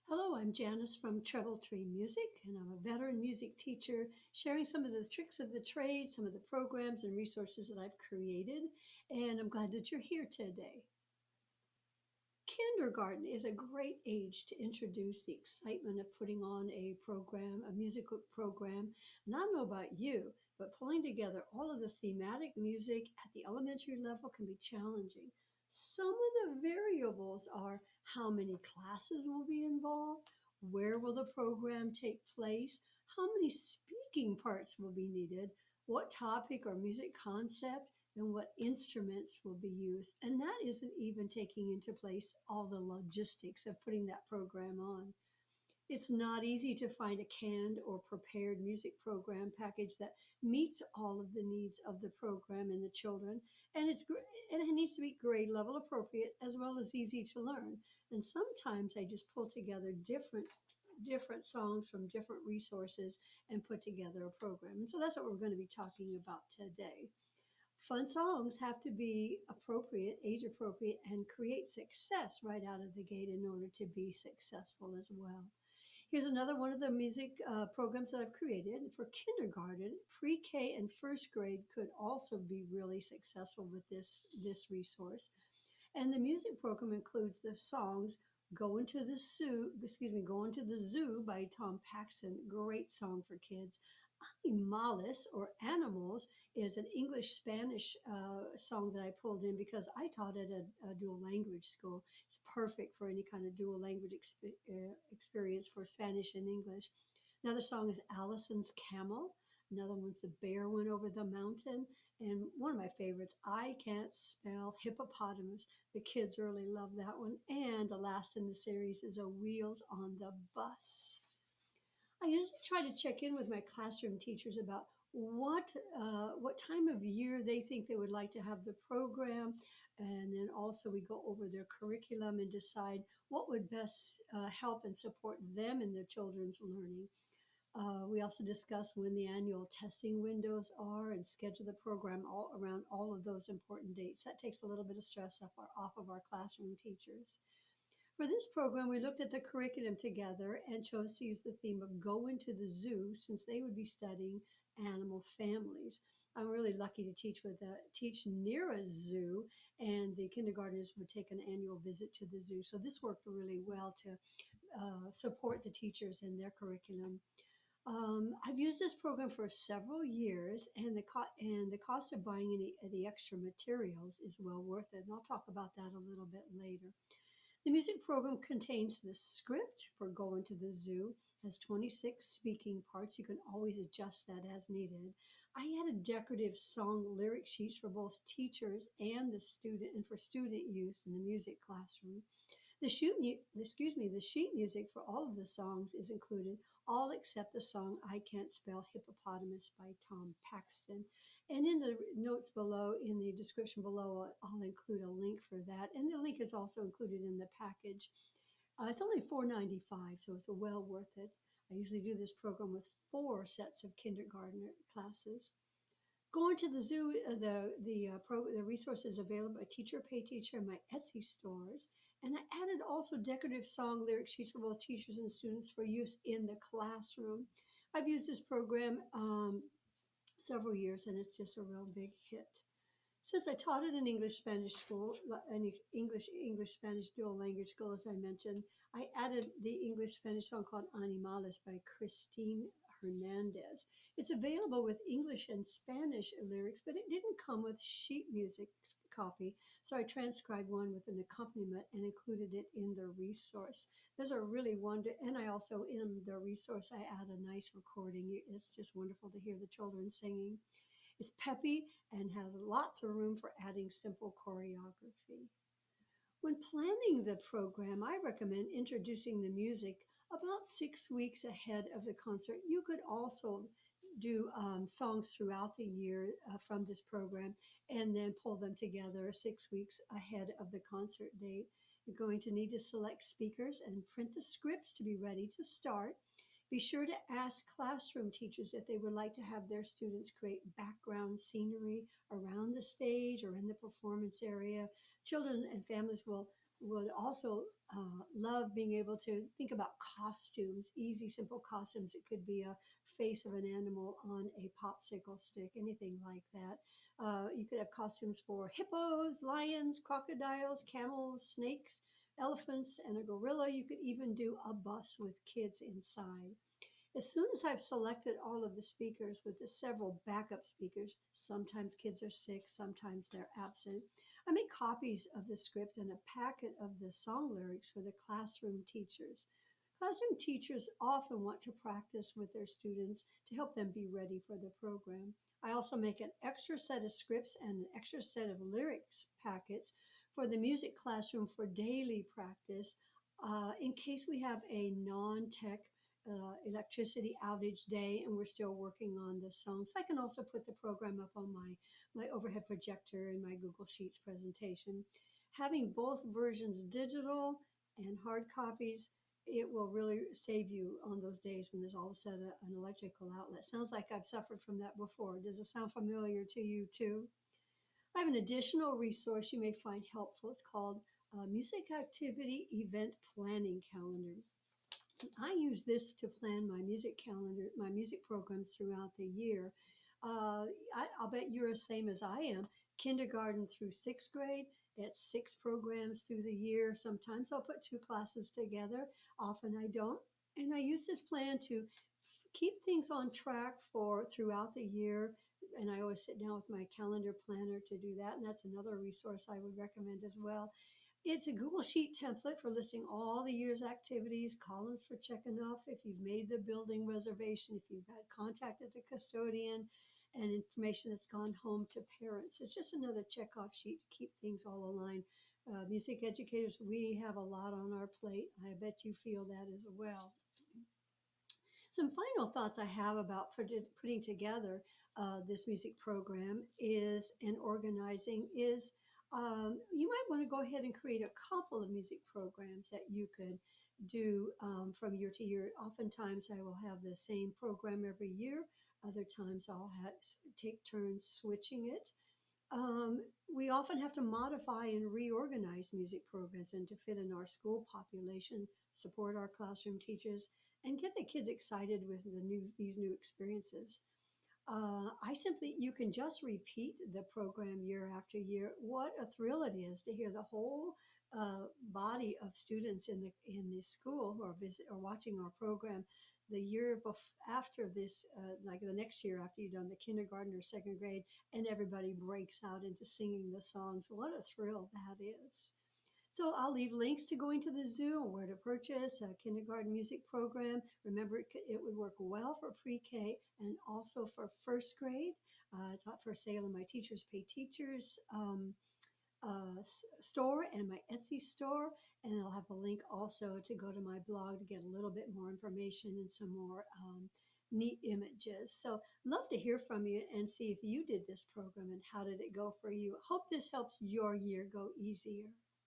Hello, I'm Janice from Treble Tree Music, and I'm a veteran music teacher sharing some of the tricks of the trade, some of the programs and resources that I've created, and I'm glad that you're here today. Kindergarten is a great age to introduce the excitement of putting on a program, a musical program. And I don't know about you, but pulling together all of the thematic music at the elementary level can be challenging. Some of the variables are how many classes will be involved, where will the program take place, how many speaking parts will be needed, what topic or music concept, and what instruments will be used. And that isn't even taking into place all the logistics of putting that program on. It's not easy to find a canned or prepared music program package that meets all of the needs of the program and the children. And and it needs to be grade level appropriate as well as easy to learn. And sometimes I just pull together different songs from different resources and put together a program. And so that's what we're going to be talking about today. Fun songs have to be appropriate, age appropriate, and create success right out of the gate in order to be successful as well. Here's another one of the music programs that I've created for kindergarten. Pre-K and first grade could also be really successful with this resource. And the music program includes the songs Going to the Zoo by Tom Paxton. Great song for kids. Animales or Animals is an English Spanish song that I pulled in because I taught at a dual language school. It's perfect for any kind of dual language experience for Spanish and English. Another song is Alison's Camel. Another one's The Bear Went Over the Mountain. And one of my favorites, I Can't Spell Hippopotamus. The kids really love that one. And the last in the series is A Wheels on the Bus. I usually try to check in with my classroom teachers about what time of year they think they would like to have the program, and then also we go over their curriculum and decide what would best help and support them in their children's learning. We also discuss when the annual testing windows are and schedule the program all around all of those important dates. That takes a little bit of stress off of our classroom teachers. For this program, we looked at the curriculum together and chose to use the theme of Goin to the Zoo since they would be studying animal families. I'm really lucky to teach near a zoo, and the kindergartners would take an annual visit to the zoo. So this worked really well to support the teachers in their curriculum. I've used this program for several years, and the cost of buying any of the extra materials is well worth it. And I'll talk about that a little bit later. The music program contains the script for Going to the Zoo, has 26 speaking parts. You can always adjust that as needed. I added decorative song lyric sheets for both teachers and the student and for student use in the music classroom. The sheet music for all of the songs is included, all except the song I Can't Spell Hippopotamus by Tom Paxton. And in the notes below, in the description below, I'll include a link for that. And the link is also included in the package. It's only $4.95, so it's well worth it. I usually do this program with 4 sets of kindergartner classes. Going to the zoo, the resources available at Teacher Pay Teacher and my Etsy stores, and I added also decorative song lyric sheets for both teachers and students for use in the classroom. I've used this program several years, and it's just a real big hit. Since I taught at an English Spanish school, an English Spanish dual language school, as I mentioned, I added the English Spanish song called Animales by Christine Hernandez. It's available with English and Spanish lyrics, but it didn't come with sheet music copy, so I transcribed one with an accompaniment and included it in the resource. Those are really wonderful, and I also in the resource I add a nice recording. It's just wonderful to hear the children singing. It's peppy and has lots of room for adding simple choreography. When planning the program, I recommend introducing the music about 6 weeks ahead of the concert. You could also do songs throughout the year from this program and then pull them together 6 weeks ahead of the concert date. You're going to need to select speakers and print the scripts to be ready to start. Be sure to ask classroom teachers if they would like to have their students create background scenery around the stage or in the performance area. Children and families will would also love being able to think about costumes, easy, simple costumes. It could be a face of an animal on a popsicle stick, anything like that. You could have costumes for hippos, lions, crocodiles, camels, snakes, elephants, and a gorilla. You could even do a bus with kids inside. As soon as I've selected all of the speakers with the several backup speakers, sometimes kids are sick, sometimes they're absent, I make copies of the script and a packet of the song lyrics for the classroom teachers. Classroom teachers often want to practice with their students to help them be ready for the program. I also make an extra set of scripts and an extra set of lyrics packets for the music classroom for daily practice in case we have a non tech electricity outage day and we're still working on the songs. I can also put the program up on my overhead projector in my Google Sheets presentation. Having both versions digital and hard copies, it will really save you on those days when there's all of a sudden an electrical outlet. Sounds like I've suffered from that before. Does it sound familiar to you too? I have an additional resource you may find helpful. It's called Music Activity Event Planning Calendar. I use this to plan my music calendar, my music programs throughout the year. I'll bet you're the same as I am. Kindergarten through sixth grade, it's six programs through the year. Sometimes I'll put two classes together, often I don't. And I use this plan to keep things on track for throughout the year. And I always sit down with my calendar planner to do that. And that's another resource I would recommend as well. It's a Google Sheet template for listing all the year's activities, columns for checking off if you've made the building reservation, if you've had contacted the custodian, and information that's gone home to parents. It's just another check-off sheet to keep things all aligned. Music educators, we have a lot on our plate. I bet you feel that as well. Some final thoughts I have about putting together this music program is and organizing is you might want to go ahead and create a couple of music programs that you could do from year to year. Oftentimes, I will have the same program every year. Other times, take turns switching it. We often have to modify and reorganize music programs and to fit in our school population, support our classroom teachers, and get the kids excited with these new experiences. You can just repeat the program year after year. What a thrill it is to hear the whole body of students in the school who are visit or watching our program the after this, like the next year after you've done the kindergarten or second grade, and everybody breaks out into singing the songs. What a thrill that is. So I'll leave links to going to the zoo and where to purchase a kindergarten music program. Remember, it would work well for pre-K and also for first grade. It's not for sale in my Teachers Pay Teachers store and my Etsy store. And I'll have a link also to go to my blog to get a little bit more information and some more neat images. So love to hear from you and see if you did this program and how did it go for you. Hope this helps your year go easier.